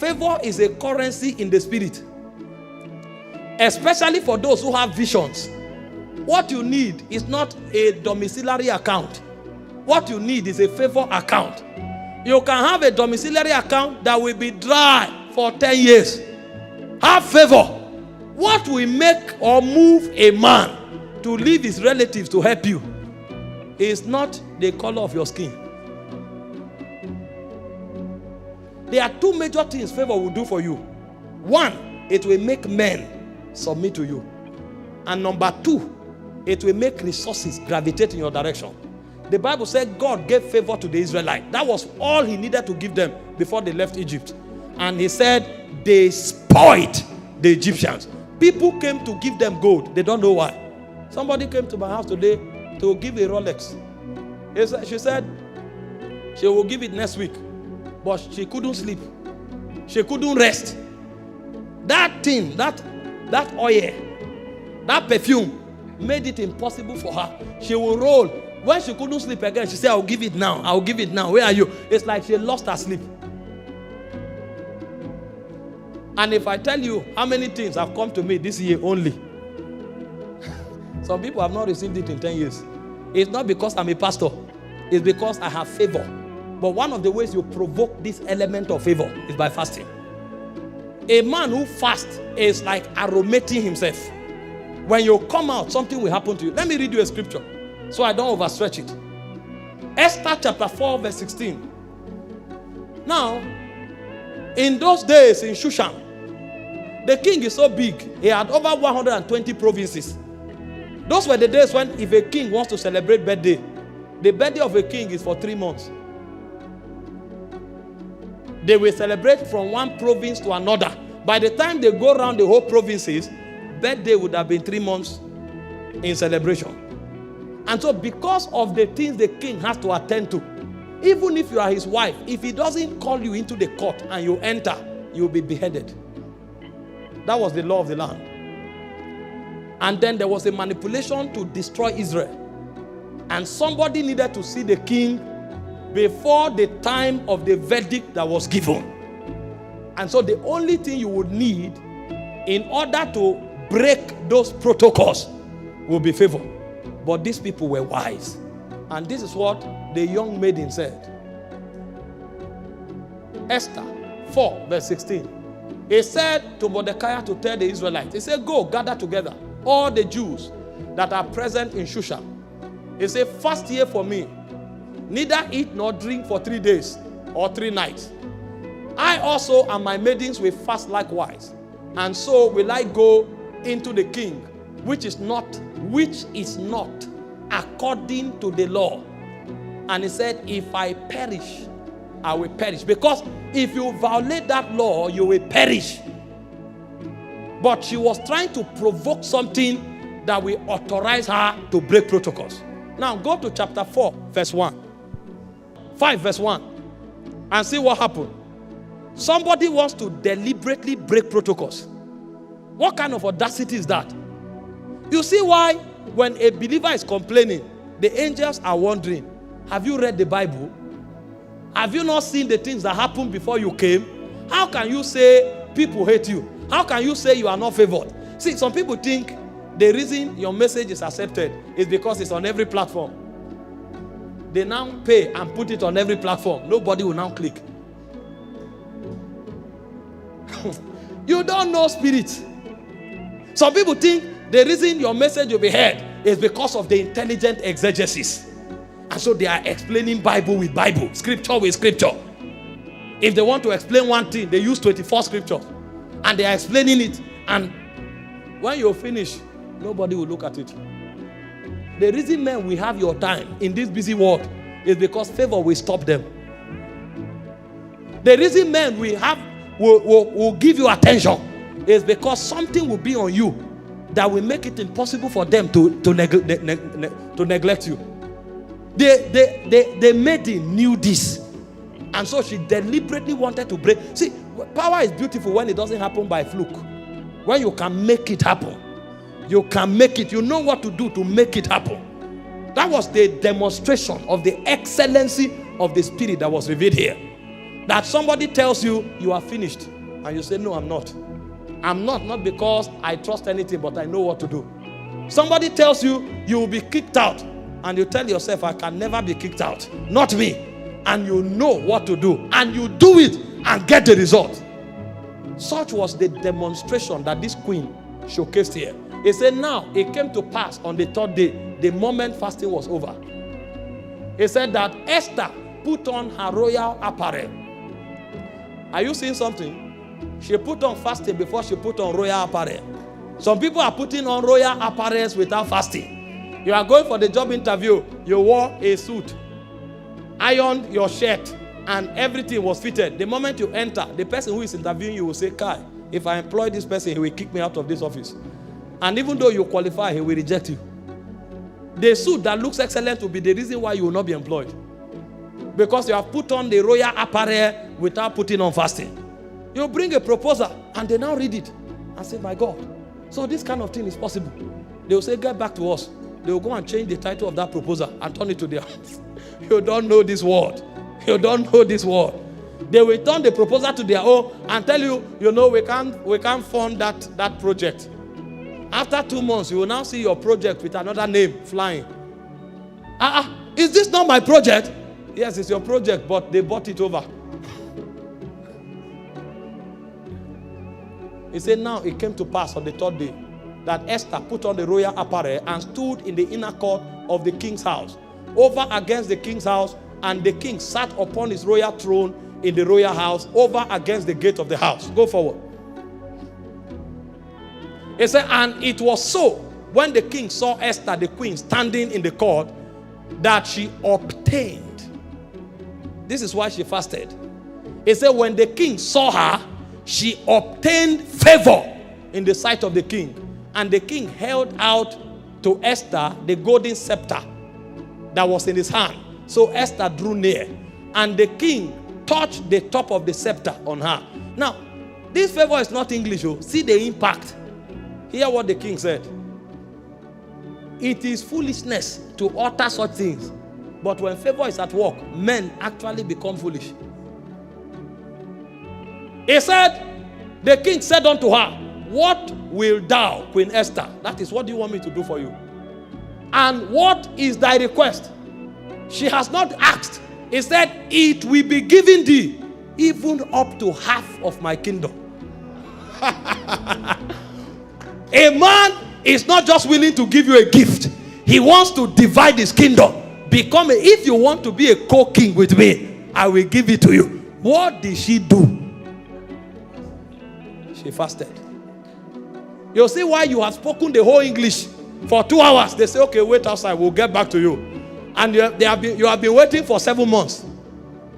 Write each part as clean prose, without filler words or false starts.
Favor is a currency in the spirit. Especially for those who have visions. What you need is not a domiciliary account. What you need is a favor account. You can have a domiciliary account that will be dry for 10 years. Have favor. What will make or move a man to leave his relatives to help you is not the color of your skin. There are two major things favor will do for you. One, it will make men submit to you. And number two, it will make resources gravitate in your direction. The Bible said God gave favor to the Israelites. That was all he needed to give them before they left Egypt. And he said they spoiled the Egyptians. People came to give them gold. They don't know why. Somebody came to my house today to give a Rolex. She said she will give it next week. But she couldn't sleep. She couldn't rest. That thing, that oil, that perfume made it impossible for her. She will roll. When she couldn't sleep again, she said, I'll give it now. I'll give it now. Where are you? It's like she lost her sleep. And if I tell you how many things have come to me this year only, some people have not received it in 10 years. It's not because I'm a pastor. It's because I have favor. But one of the ways you provoke this element of favor is by fasting. A man who fasts is like aromating himself. When you come out, something will happen to you. Let me read you a scripture so I don't overstretch it. Esther chapter 4 verse 16. Now, in those days in Shushan, the king is so big, he had over 120 provinces. Those were the days when if a king wants to celebrate birthday, the birthday of a king is for 3 months. They will celebrate from one province to another. By the time they go around the whole provinces, birthday would have been 3 months in celebration. And so because of the things the king has to attend to, even if you are his wife, if he doesn't call you into the court and you enter, you will be beheaded. That was the law of the land. And then there was a manipulation to destroy Israel. And somebody needed to see the king before the time of the verdict that was given. And so the only thing you would need in order to break those protocols will be favor. But these people were wise. And this is what the young maiden said. Esther 4 verse 16. He said to Mordecai to tell the Israelites, he said, go gather together all the Jews that are present in Shushan. He said, fast ye for me, neither eat nor drink for 3 days or 3 nights. I also and my maidens will fast likewise. And so will I go into the king, which is not according to the law. And he said, if I perish, I will perish. Because if you violate that law, you will perish. But she was trying to provoke something that will authorize her to break protocols. Now go to chapter 4, verse 1. 5, verse 1. And see what happened. Somebody wants to deliberately break protocols. What kind of audacity is that? You see why when a believer is complaining, the angels are wondering, have you read the Bible? Have you not seen the things that happened before you came? How can you say people hate you? How can you say you are not favored? See, some people think the reason your message is accepted is because it's on every platform. They now pay and put it on every platform. Nobody will now click. You don't know spirit. Some people think the reason your message will be heard is because of the intelligent exegesis. And so they are explaining Bible with Bible, scripture with scripture. If they want to explain one thing, they use 24 scriptures. And they are explaining it. And when you finish, nobody will look at it. The reason men will have your time in this busy world is because favor will stop them. The reason men will give you attention is because something will be on you that will make it impossible for them to neglect you. The maiden knew this. And so she deliberately wanted to break. See, power is beautiful when it doesn't happen by fluke. When you can make it happen. You can make it. You know what to do to make it happen. That was the demonstration of the excellency of the spirit that was revealed here. That somebody tells you, you are finished. And you say, no, I'm not. I'm not because I trust anything, but I know what to do. Somebody tells you, you will be kicked out. And you tell yourself, I can never be kicked out. Not me. And you know what to do. And you do it and get the result. Such was the demonstration that this queen showcased here. He said, now it came to pass on the third day, the moment fasting was over. He said that Esther put on her royal apparel. Are you seeing something? She put on fasting before she put on royal apparel. Some people are putting on royal apparels without fasting. You are going for the job interview, you wore a suit, ironed your shirt, and everything was fitted. The moment you enter, the person who is interviewing you will say, Kai, if I employ this person, he will kick me out of this office. And even though you qualify, he will reject you. The suit that looks excellent will be the reason why you will not be employed. Because you have put on the royal apparel without putting on fasting. You bring a proposal and they now read it and say, my God, so this kind of thing is possible. They will say, get back to us. They will go and change the title of that proposal and turn it to their own. You don't know this word. You don't know this word. They will turn the proposal to their own and tell you, you know, we can't fund that project. After 2 months, you will now see your project with another name flying. Is this not my project? Yes, it's your project, but they bought it over. He said, now it came to pass on the third day that Esther put on the royal apparel and stood in the inner court of the king's house, over against the king's house, and the king sat upon his royal throne in the royal house, over against the gate of the house. Go forward. He said, and it was so, when the king saw Esther, the queen, standing in the court, that she obtained. This is why she fasted. He said, when the king saw her, she obtained favor in the sight of the king. And the king held out to Esther the golden scepter that was in his hand. So Esther drew near, and the king touched the top of the scepter on her. Now, this favor is not English. Oh. See the impact. Hear what the king said. It is foolishness to utter such things. But when favor is at work, men actually become foolish. He said, the king said unto her, what will thou, Queen Esther? That is, what do you want me to do for you? And what is thy request? She has not asked. He said, it will be given thee even up to half of my kingdom. A man is not just willing to give you a gift. He wants to divide his kingdom. If you want to be a co-king with me, I will give it to you. What did she do? She fasted. You'll see why you have spoken the whole English for 2 hours. They say, okay, wait outside. We'll get back to you. And you have been waiting for 7 months.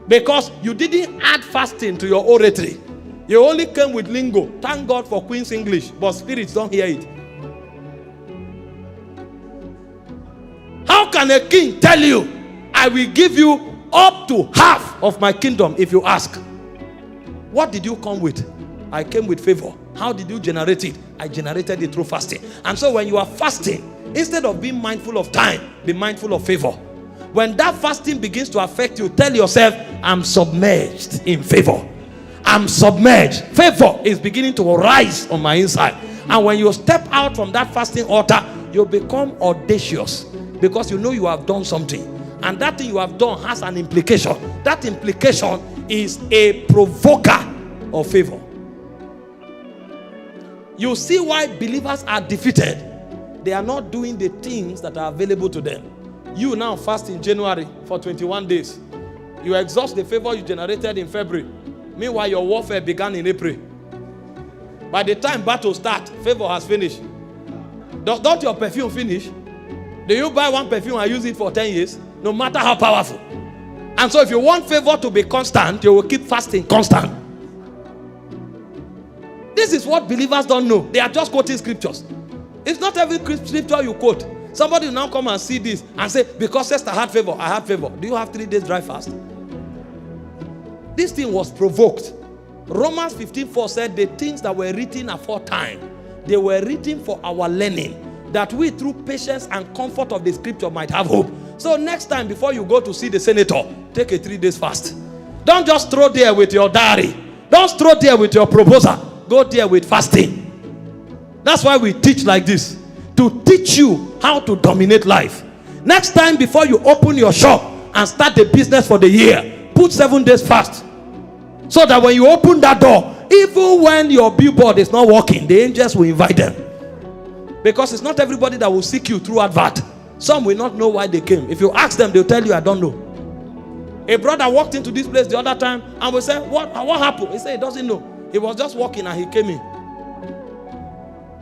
Because you didn't add fasting to your oratory. You only came with lingo. Thank God for Queen's English, but spirits don't hear it. How can a king tell you, I will give you up to half of my kingdom if you ask? What did you come with? I came with favor. How did you generate it? I generated it through fasting. And so when you are fasting, instead of being mindful of time, be mindful of favor. When that fasting begins to affect you, tell yourself, I'm submerged in favor. I'm submerged. Favor is beginning to rise on my inside. And when you step out from that fasting altar, you become audacious because you know you have done something. And that thing you have done has an implication. That implication is a provoker of favor. You see why believers are defeated. They are not doing the things that are available to them. You now fast in January for 21 days. You exhaust the favor you generated in February. Meanwhile, your warfare began in April. By the time battle starts, favor has finished. Don't your perfume finish? Do you buy one perfume and use it for 10 years? No matter how powerful. And so if you want favor to be constant, you will keep fasting constant. This is what believers don't know. They are just quoting scriptures. It's not every scripture you quote. Somebody will now come and see this and say, because Esther had favor, I had favor. Do you have 3 days dry fast? This thing was provoked. Romans 15:4 said the things that were written aforetime, they were written for our learning, that we through patience and comfort of the scripture might have hope. So next time before you go to see the senator, take a 3 days fast. Don't just throw there with your diary. Don't throw there with your proposal. Go there with fasting. That's why we teach like this. To teach you how to dominate life. Next time before you open your shop and start the business for the year, put 7 days fast. So that when you open that door, even when your billboard is not working, the angels will invite them. Because it's not everybody that will seek you through advert. Some will not know why they came. If you ask them, they'll tell you, I don't know. A brother walked into this place the other time and we said, what happened? He said he doesn't know. He was just walking and he came in.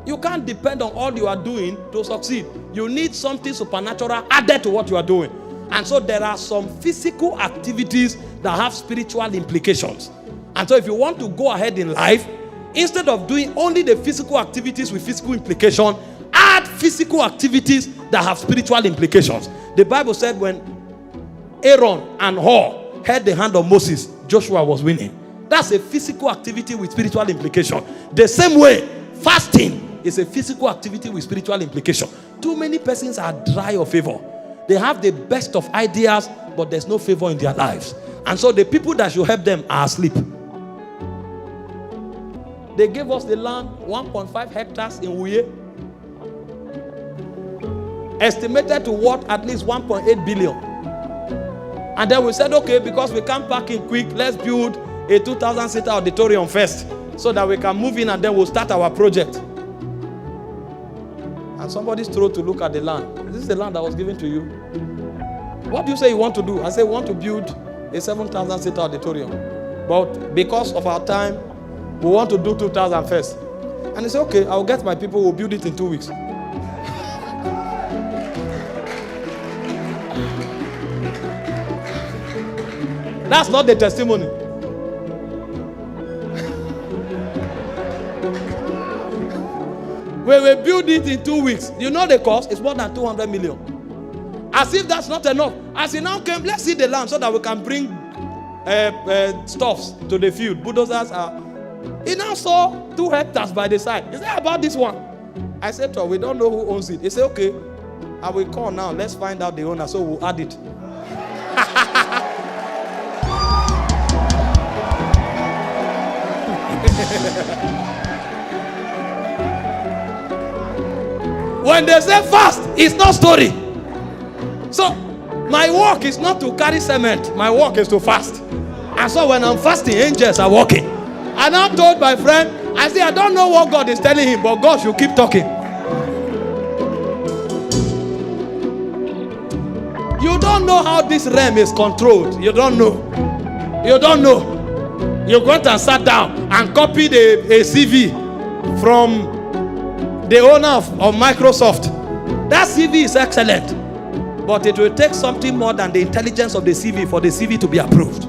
You can't depend on all you are doing to succeed. You need something supernatural added to what you are doing. And so there are some physical activities that have spiritual implications. And so if you want to go ahead in life, instead of doing only the physical activities with physical implication, add physical activities that have spiritual implications. The Bible said when Aaron and Hur held the hand of Moses, Joshua was winning. That's a physical activity with spiritual implication. The same way, fasting is a physical activity with spiritual implication. Too many persons are dry of favor. They have the best of ideas, but there's no favor in their lives. And so the people that should help them are asleep. They gave us the land, 1.5 hectares in Uye. Estimated to worth at least 1.8 billion. And then we said, okay, because we can't pack in quick, let's build a 2,000-seater auditorium first so that we can move in and then we'll start our project. And somebody's thrown to look at the land. This is the land that was given to you. What do you say you want to do? I say, we want to build a 7,000-seater auditorium. But because of our time, we want to do 2,000 first. And he said, okay, I'll get my people, we'll build it in 2 weeks. That's not the testimony. We will build it in 2 weeks. You know the cost? It's more than 200 million. As if that's not enough. As he now came, let's see the land so that we can bring stuffs to the field. Bulldozers are. He now saw 2 hectares by the side. He said, about this one? I said to her, we don't know who owns it. He said, okay, I will call now. Let's find out the owner, so we'll add it. When they say fast, it's not story. So my work is not to carry cement. My work is to fast. And so when I'm fasting, angels are walking. And I told my friend, I said, I don't know what God is telling him, but God should keep talking. You don't know how this realm is controlled. You don't know. You don't know. You went and sat down and copied a CV from the owner of Microsoft. That CV is excellent, but it will take something more than the intelligence of the CV for the CV to be approved.